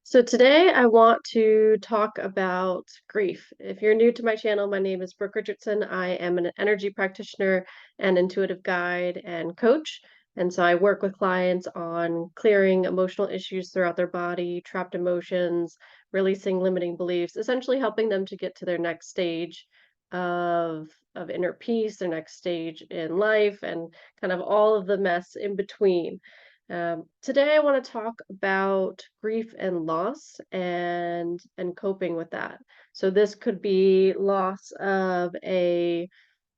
So today I want to talk about grief. If you're new to my channel, my name is Brooke Richardson. I am an energy practitioner and intuitive guide and coach. And so I work with clients on clearing emotional issues throughout their body, trapped emotions, releasing limiting beliefs, essentially helping them to get to their next stage of inner peace, their next stage in life, and kind of all of the mess in between. Today, I want to talk about grief and loss and coping with that. So this could be loss of a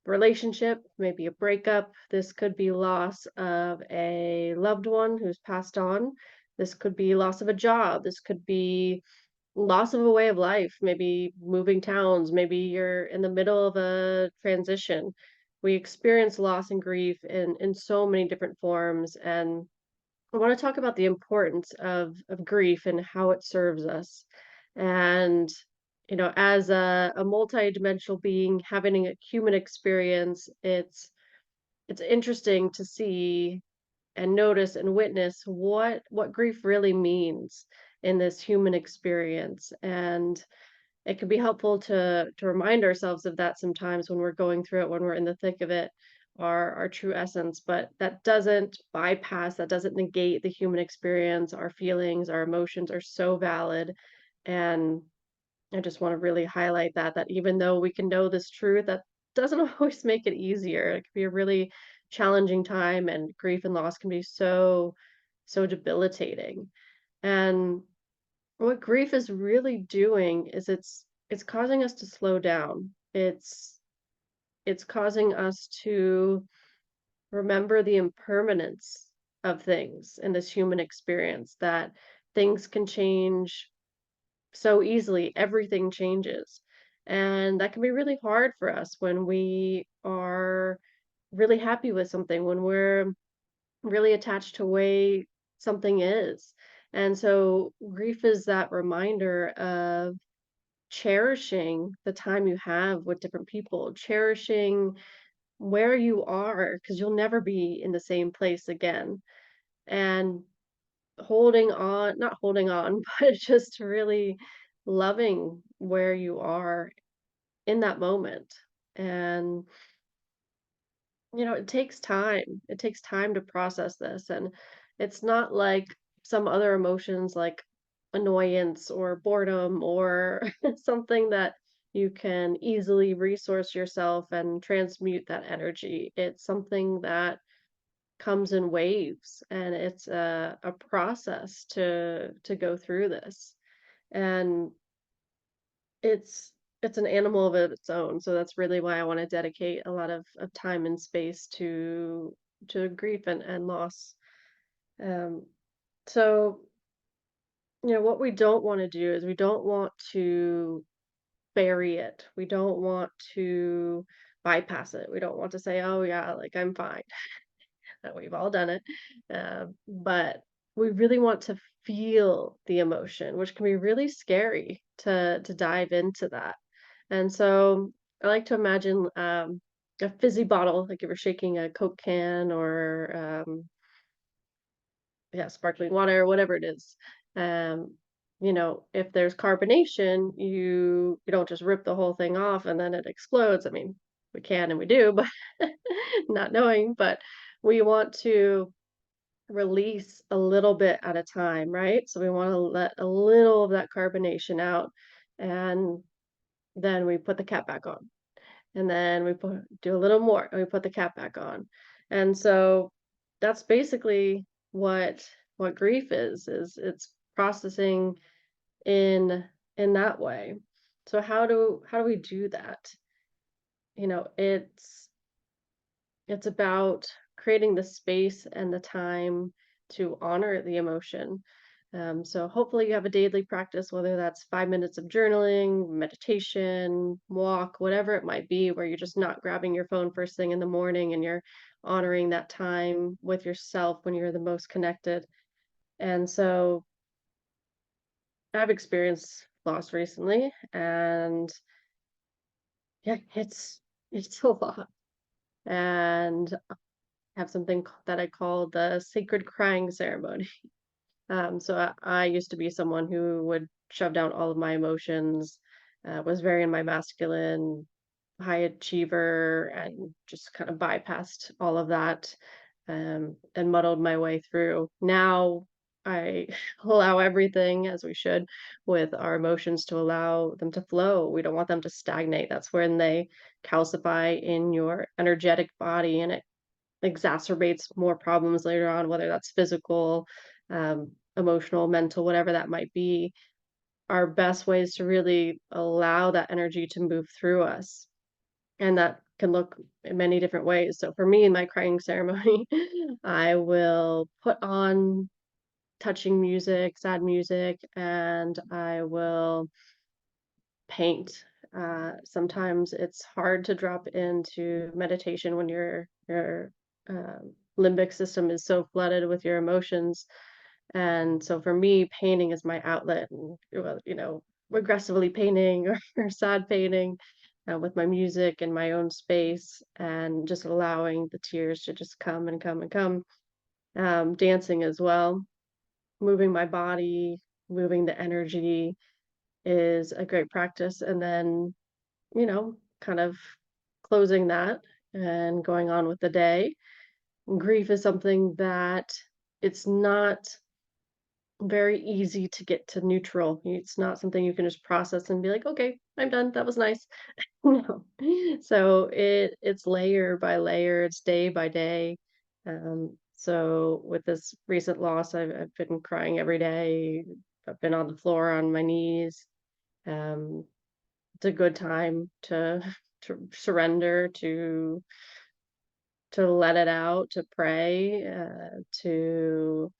relationship, maybe a breakup. This could be loss of a loved one who's passed on. This could be loss of a job. This could be loss of a way of life, maybe moving towns. Maybe you're in the middle of a transition. We experience loss and grief in so many different forms, and I want to talk about the importance of grief and how it serves us. And as a multi-dimensional being having a human experience, it's interesting to see and notice and witness what grief really means in this human experience. And it can be helpful to remind ourselves of that sometimes when we're going through it, when we're in the thick of it, our true essence. But that doesn't bypass, that doesn't negate the human experience. Our feelings, our emotions are so valid. And I just want to really highlight that even though we can know this truth, that doesn't always make it easier. It can be a really challenging time, and grief and loss can be so debilitating. And what grief is really doing is it's causing us to slow down. It's causing us to remember the impermanence of things in this human experience, that things can change so easily, everything changes. And that can be really hard for us when we are really happy with something, when we're really attached to way something is. And so grief is that reminder of cherishing the time you have with different people, cherishing where you are, because you'll never be in the same place again. And holding on, not holding on, but just really loving where you are in that moment. And it takes time. It takes time to process this. And it's not like some other emotions like annoyance or boredom or something that you can easily resource yourself and transmute that energy. It's something that comes in waves, and it's a process to go through this. And it's it's an animal of its own, so that's really why I wanna dedicate a lot of time and space to grief and loss. Um, so, what we don't wanna do is we don't want to bury it. We don't want to bypass it. We don't want to say, "Oh, yeah, like, I'm fine." We've all done it. But we really want to feel the emotion, which can be really scary to dive into that. And so I like to imagine a fizzy bottle, like if you're shaking a Coke can or yeah, sparkling water, whatever it is. Um, if there's carbonation, you don't just rip the whole thing off and then it explodes. I mean, we can and we do, but not knowing, but we want to release a little bit at a time, right? So we want to let a little of that carbonation out, and then we put the cap back on. And then do a little more and we put the cap back on. And so that's basically what grief is it's processing in in that way. So how do we do that? You know, it's about creating the space and the time to honor the emotion. So hopefully you have a daily practice, whether that's 5 minutes of journaling, meditation, walk, whatever it might be, where you're just not grabbing your phone first thing in the morning and you're honoring that time with yourself when you're the most connected. And so I've experienced loss recently, and yeah, it's a lot. And have something that I call the sacred crying ceremony. So I used to be someone who would shove down all of my emotions, was very in my masculine, high achiever, and just kind of bypassed all of that, and muddled my way through. Now I allow everything, as we should, with our emotions, to allow them to flow. We don't want them to stagnate. That's when they calcify in your energetic body, and it exacerbates more problems later on, whether that's physical, emotional, mental, whatever that might be. Our best way is to really allow that energy to move through us. And that can look in many different ways. So for me, in my crying ceremony, I will put on touching music, sad music, and I will paint. Sometimes it's hard to drop into meditation when your limbic system is so flooded with your emotions. And so for me, painting is my outlet, and well, aggressively painting or sad painting, with my music and my own space, and just allowing the tears to just come and come and come. Dancing as well, moving my body, moving the energy is a great practice. And then, kind of closing that and going on with the day. Grief is something that it's not very easy to get to neutral. It's not something you can just process and be like, "Okay, I'm done. That was nice." No. So it's layer by layer, it's day by day. So with this recent loss, I've been crying every day. I've been on the floor on my knees. Um, it's a good time to to surrender, to let it out, to pray, to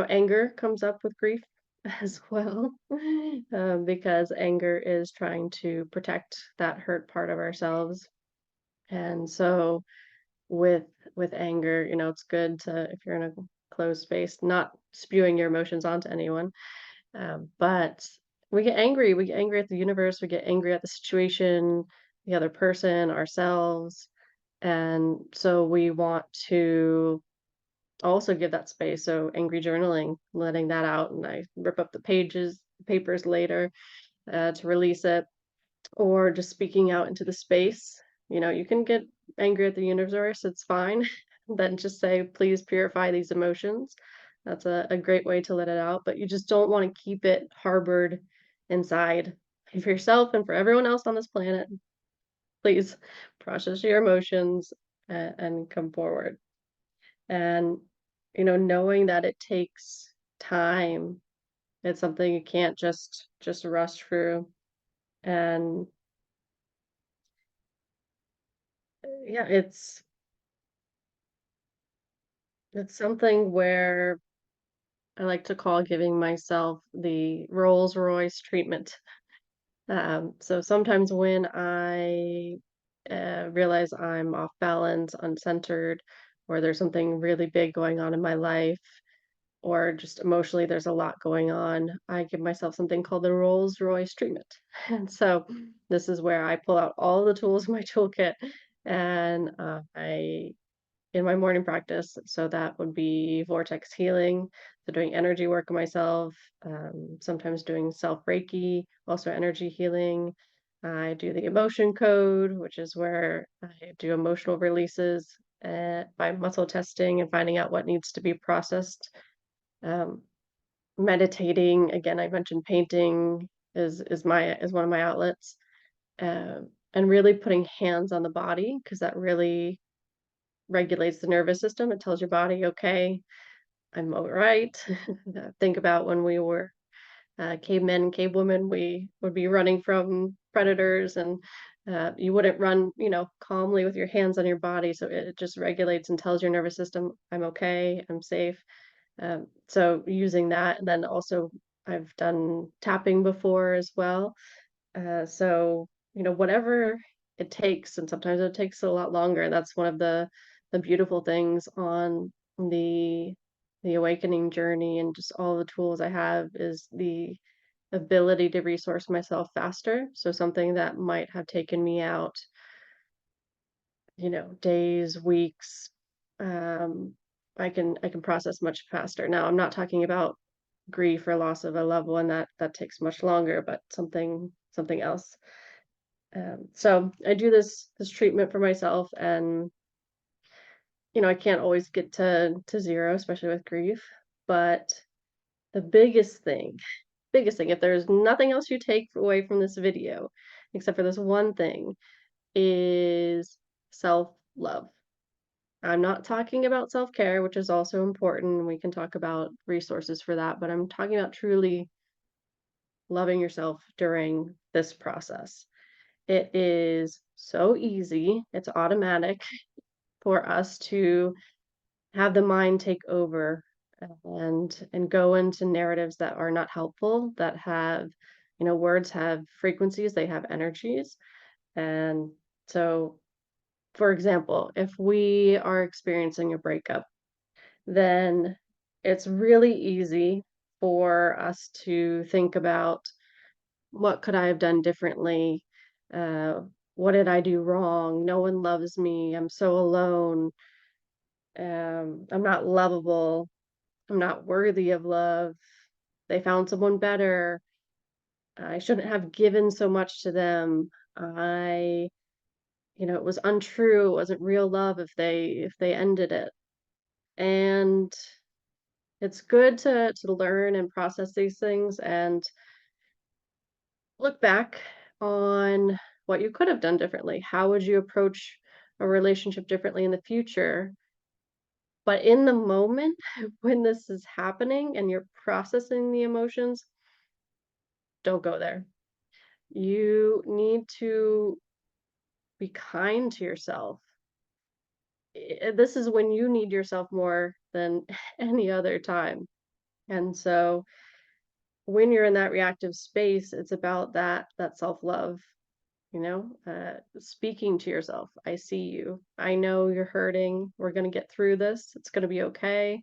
anger comes up with grief as well, because anger is trying to protect that hurt part of ourselves. And so with anger, it's good to, if you're in a closed space, not spewing your emotions onto anyone. But we get angry at the universe, we get angry at the situation, the other person, ourselves. And so we want to also give that space. So angry journaling, letting that out, and I rip up the papers later, to release it, or just speaking out into the space. You can get angry at the universe, it's fine. Then just say, please purify these emotions. That's a great way to let it out, but you just don't want to keep it harbored inside. For yourself and for everyone else on this planet, please process your emotions, and come forward. And, knowing that it takes time, it's something you can't just rush through. And yeah, it's something where I like to call giving myself the Rolls Royce treatment. So sometimes when I realize I'm off balance, uncentered, or there's something really big going on in my life, or just emotionally there's a lot going on, I give myself something called the Rolls Royce treatment. And so this is where I pull out all the tools in my toolkit, and I in my morning practice. So that would be vortex healing, so doing energy work on myself, sometimes doing self Reiki, also energy healing. I do the emotion code, which is where I do emotional releases, by muscle testing and finding out what needs to be processed. Um, Meditating, again, I mentioned painting is one of my outlets, and really putting hands on the body, because that really regulates the nervous system. It tells your body, okay, I'm all right. Think about when we were cavemen and cavewomen, we would be running from predators, and you wouldn't run, calmly with your hands on your body. So it just regulates and tells your nervous system, I'm okay, I'm safe. So using that, and then also I've done tapping before as well. So, whatever it takes, and sometimes it takes a lot longer. And that's one of the beautiful things on the the awakening journey, and just all the tools I have, is the ability to resource myself faster. So something that might have taken me out, days, weeks, um, I can process much faster. Now, I'm not talking about grief or loss of a loved one, that takes much longer, but something else. So I do this treatment for myself, and I can't always get to zero, especially with grief. But the biggest thing, if there's nothing else you take away from this video, except for this one thing, is self-love. I'm not talking about self-care, which is also important. We can talk about resources for that, but I'm talking about truly loving yourself during this process. It is so easy, it's automatic for us to have the mind take over and go into narratives that are not helpful, that have, words have frequencies, they have energies. And so, for example, if we are experiencing a breakup, then it's really easy for us to think about what could I have done differently? Uh, what did I do wrong? No one loves me. I'm so alone. I'm not lovable. I'm not worthy of love. They found someone better. I shouldn't have given so much to them. It was untrue. It wasn't real love if they ended it. And it's good to learn and process these things and look back on what you could have done differently. How would you approach a relationship differently in the future? But in the moment when this is happening and you're processing the emotions, don't go there. You need to be kind to yourself. This is when you need yourself more than any other time. And so when you're in that reactive space, it's about that self-love, speaking to yourself. I see you. I know you're hurting. We're going to get through this. It's going to be okay.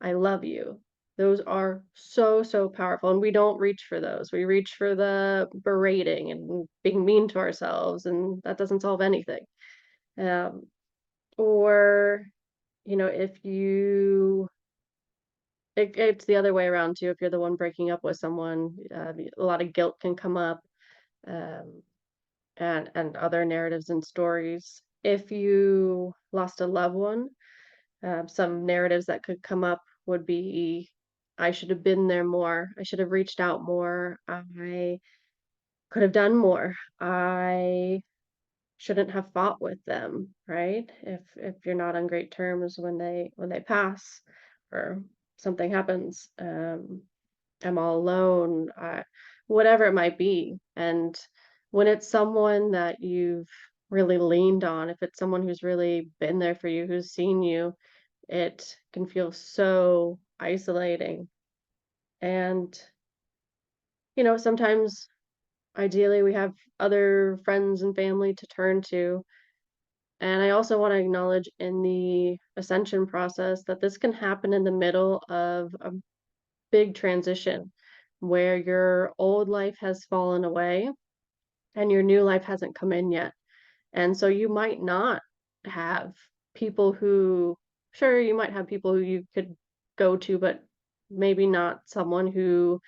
I love you. Those are so, so powerful. And we don't reach for those. We reach for the berating and being mean to ourselves, and that doesn't solve anything. Um, or, if it's the other way around too. If you're the one breaking up with someone, a lot of guilt can come up, um, and other narratives and stories. If you lost a loved one, some narratives that could come up would be, I should have been there more. I should have reached out more. I could have done more. I shouldn't have fought with them, right? If you're not on great terms when they pass or something happens, I'm all alone, whatever it might be. And when it's someone that you've really leaned on, if it's someone who's really been there for you, who's seen you, it can feel so isolating. And, sometimes ideally we have other friends and family to turn to. And I also want to acknowledge in the ascension process that this can happen in the middle of a big transition where your old life has fallen away and your new life hasn't come in yet. And so you might not have people who, sure, you might have people who you could go to, but maybe not someone who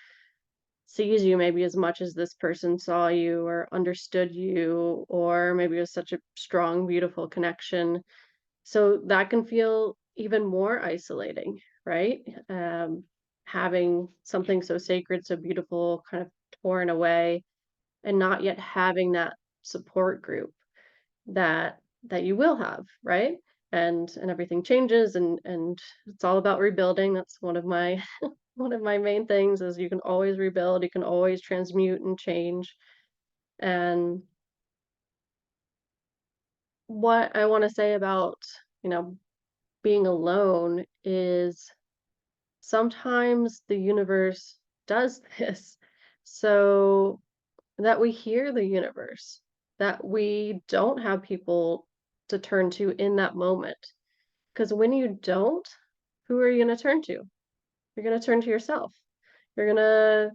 sees you maybe as much as this person saw you or understood you, or maybe it was such a strong, beautiful connection. So that can feel even more isolating, right? Um, Having something so sacred, so beautiful, kind of torn away, and not yet having that support group that you will have, right? And everything changes, and it's all about rebuilding. That's one of my one of my main things is you can always rebuild, you can always transmute and change. And what I want to say about, you know, being alone is sometimes the universe does this so that we hear the universe, that we don't have people to turn to in that moment. Because when you don't, who are you going to turn to? You're going to turn to yourself. You're going to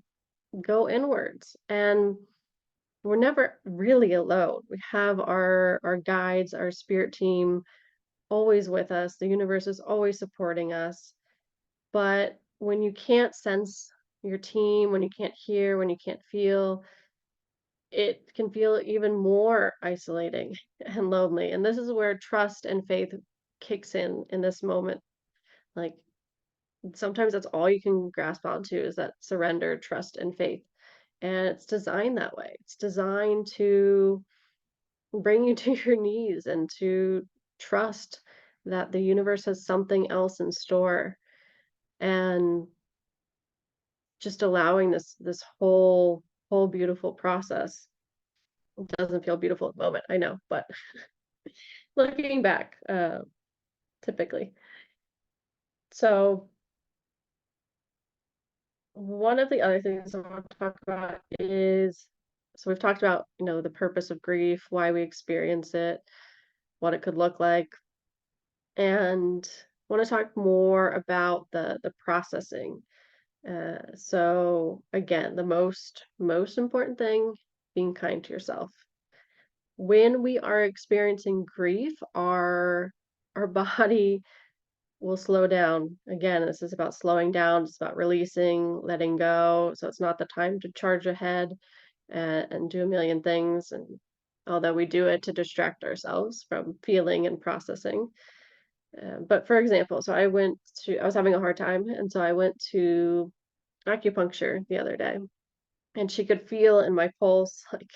go inwards. And we're never really alone. We have our guides, our spirit team, always with us. The universe is always supporting us. But when you can't sense your team, when you can't hear, when you can't feel, it can feel even more isolating and lonely. And this is where trust and faith kicks in this moment. Like sometimes that's all you can grasp onto is that surrender, trust, and faith. And it's designed that way. It's designed to bring you to your knees and to trust that the universe has something else in store, and just allowing this whole beautiful process. It doesn't feel beautiful at the moment, I know, but looking back, typically. So one of the other things I want to talk about is, so we've talked about, the purpose of grief, why we experience it, what it could look like, and want to talk more about the processing. So again, the most important thing, being kind to yourself. When we are experiencing grief, our body will slow down. Again, this is about slowing down, it's about releasing, letting go. So it's not the time to charge ahead and do a million things. And although we do it to distract ourselves from feeling and processing. But for example, I was having a hard time, and so I went to acupuncture the other day, and she could feel in my pulse, like,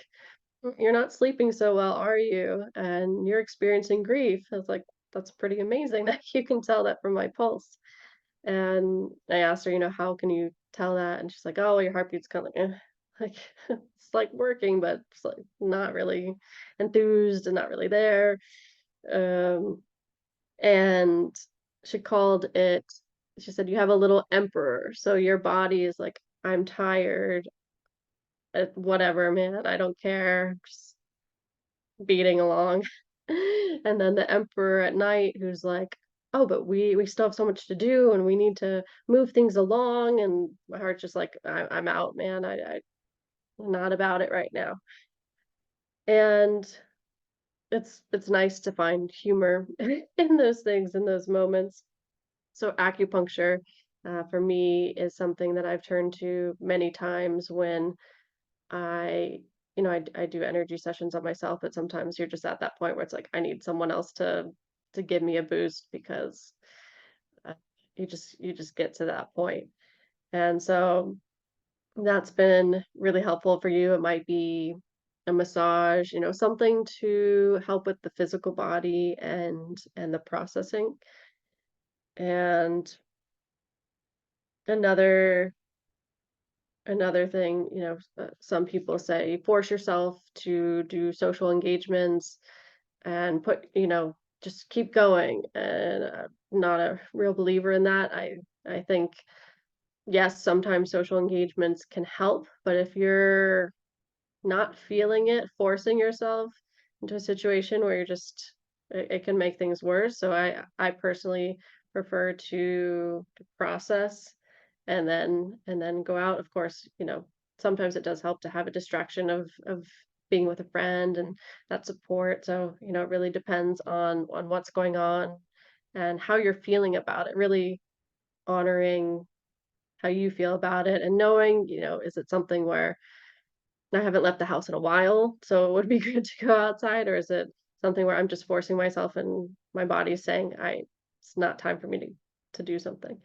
"You're not sleeping so well, are you? And you're experiencing grief." I was like, "That's pretty amazing that you can tell that from my pulse." And I asked her, "How can you tell that?" And she's like, "Oh, your heartbeat's kind of like, eh." Like it's like working, but it's like not really enthused and not really there. Um, and she called it, she said, "You have a little emperor. So your body is like, I'm tired, whatever, man, I don't care, just beating along." And then the emperor at night, who's like, "Oh, but we still have so much to do and we need to move things along." And my heart's just like, I'm out, man. I'm not about it right now. And it's nice to find humor in those things, in those moments. So acupuncture, for me, is something that I've turned to many times when I, I do energy sessions on myself, but sometimes you're just at that point where it's like I need someone else to give me a boost, because uh, you just get to that point. And so that's been really helpful for you. It might be a massage, something to help with the physical body and the processing. And another another thing, some people say force yourself to do social engagements and just keep going. And I'm not a real believer in that. I think, yes, sometimes social engagements can help, but if you're not feeling it, forcing yourself into a situation where it can make things worse. So I personally prefer to process and then go out. Of course, sometimes it does help to have a distraction of being with a friend and that support. So, it really depends on what's going on and how you're feeling about it. Really honoring how you feel about it and knowing, is it something where I haven't left the house in a while, so it would be good to go outside, or is it something where I'm just forcing myself and my body's saying, it's not time for me to do something.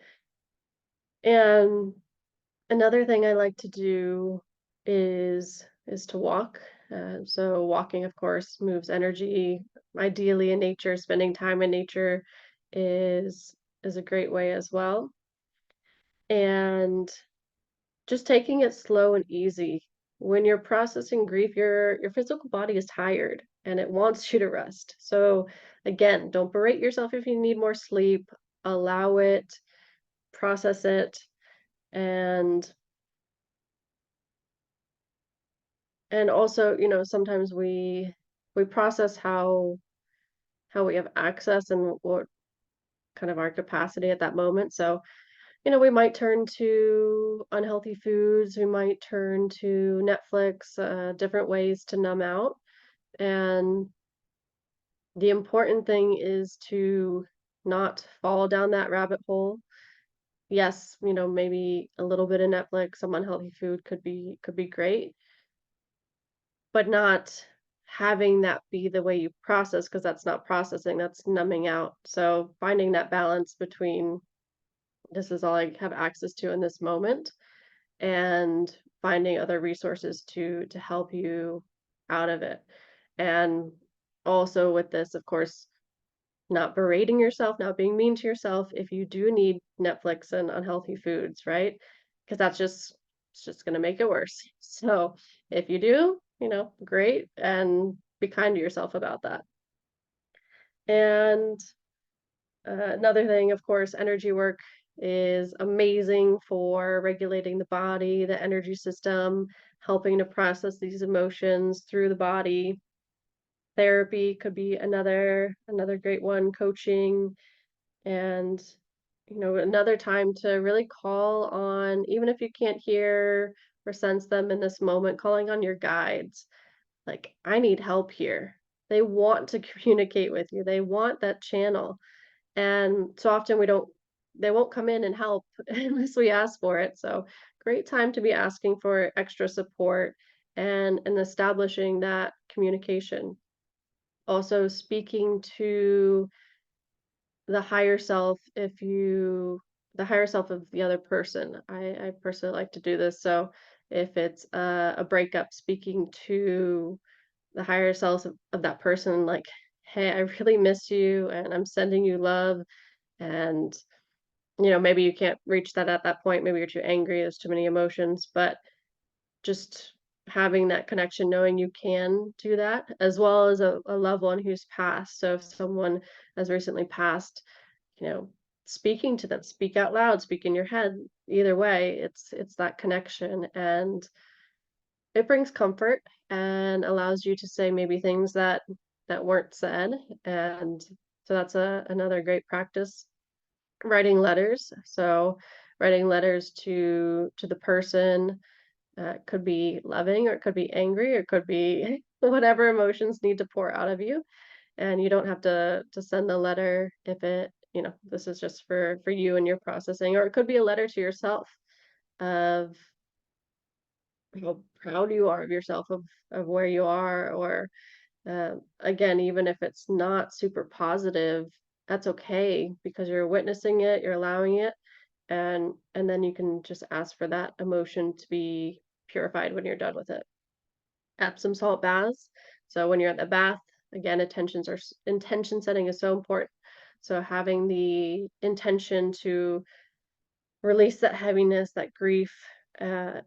And another thing I like to do is to walk. So walking, of course, moves energy. Ideally in nature, spending time in nature is a great way as well. And just taking it slow and easy. When you're processing grief, your physical body is tired and it wants you to rest. So again, don't berate yourself if you need more sleep. Allow it, process it, and also, sometimes we process how we have access and what kind of our capacity at that moment. So, we might turn to unhealthy foods, we might turn to Netflix, different ways to numb out. And The important thing is to not fall down that rabbit hole. Yes, maybe a little bit of Netflix, some unhealthy food could be great, but not having that be the way you process, because that's not processing, that's numbing out. So finding that balance between this is all I have access to in this moment, and finding other resources to help you out of it. And also with this, of course, not berating yourself, not being mean to yourself if you do need Netflix and unhealthy foods, right? Because it's just going to make it worse. So if you do, great, and be kind to yourself about that. And another thing, of course, energy work is amazing for regulating the body, the energy system, helping to process these emotions through the body. Therapy could be another great one, coaching, and another time to really call on, even if you can't hear or sense them in this moment, calling on your guides. Like, I need help here. They want to communicate with you. They want that channel. And so often they won't come in and help unless we ask for it. So great time to be asking for extra support and establishing that communication. Also speaking to the higher self, the higher self of the other person. I personally like to do this. So if it's a breakup, speaking to the higher self of that person, like, hey, I really miss you and I'm sending you love. And maybe you can't reach that at that point. Maybe you're too angry, there's too many emotions, but just having that connection, knowing you can do that, as well as a loved one who's passed. So if someone has recently passed, you know, speaking to them, speak out loud, speak in your head. Either way, it's that connection, and it brings comfort and allows you to say maybe things that weren't said. And so that's another great practice. Writing letters. So writing letters to the person, could be loving, or it could be angry, or it could be whatever emotions need to pour out of you. And you don't have to send a letter if this is just for you and your processing, or it could be a letter to yourself of how proud you are of yourself, of where you are, or again, even if it's not super positive, that's okay, because you're witnessing it, you're allowing it, and then you can just ask for that emotion to be purified when you're done with it. Epsom salt baths. So when you're at the bath, again, intention setting is so important. So having the intention to release that heaviness, that grief, uh,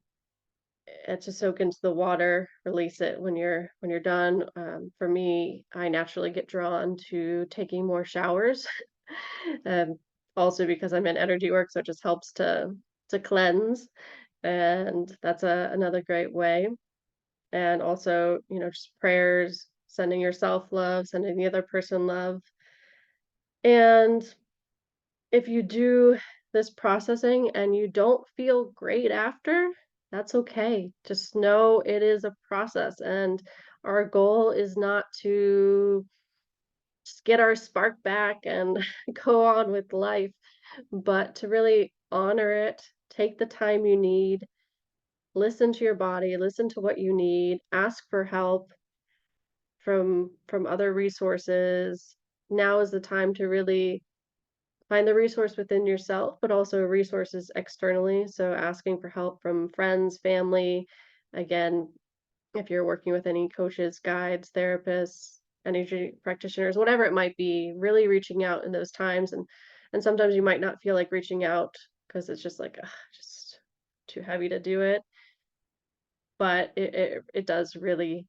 to soak into the water, release it when you're done. For me, I naturally get drawn to taking more showers. um, Also because I'm in energy work, so it just helps to cleanse, and that's another great way. And also, just prayers, sending yourself love, sending the other person love. And if you do this processing and you don't feel great after, that's okay. Just know it is a process, and our goal is not to just get our spark back and go on with life, but to really honor it, take the time you need, listen to your body, listen to what you need, ask for help from other resources. Now is the time to really find the resource within yourself, but also resources externally. So asking for help from friends, family. Again, if you're working with any coaches, guides, therapists, energy practitioners, whatever it might be, really reaching out in those times. And sometimes you might not feel like reaching out because it's just like, ugh, just too heavy to do it. But it does really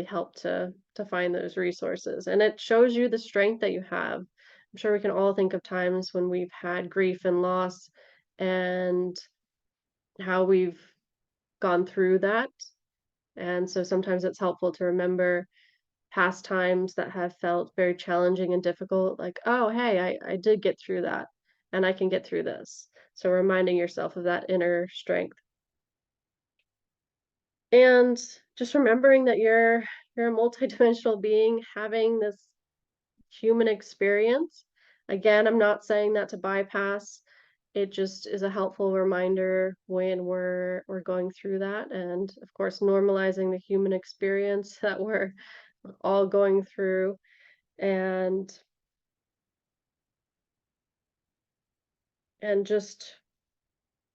help to find those resources, and it shows you the strength that you have. I'm sure we can all think of times when we've had grief and loss, and how we've gone through that. And so sometimes it's helpful to remember past times that have felt very challenging and difficult, like, oh, hey, I did get through that, and I can get through this. So reminding yourself of that inner strength. And just remembering that you're a multidimensional being having this human experience. Again, I'm not saying that to bypass. It just is a helpful reminder when we're going through that, and of course, normalizing the human experience that we're all going through, and just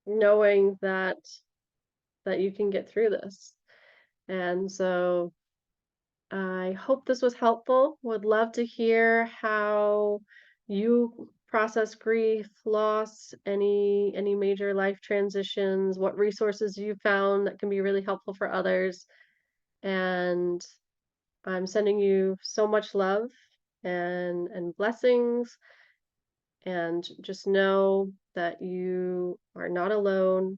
knowing that you can get through this. And so I hope this was helpful. Would love to hear how you process grief, loss, any major life transitions, what resources you found that can be really helpful for others. And I'm sending you so much love and blessings, and just know that you are not alone.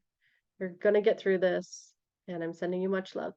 You're gonna get through this, and I'm sending you much love.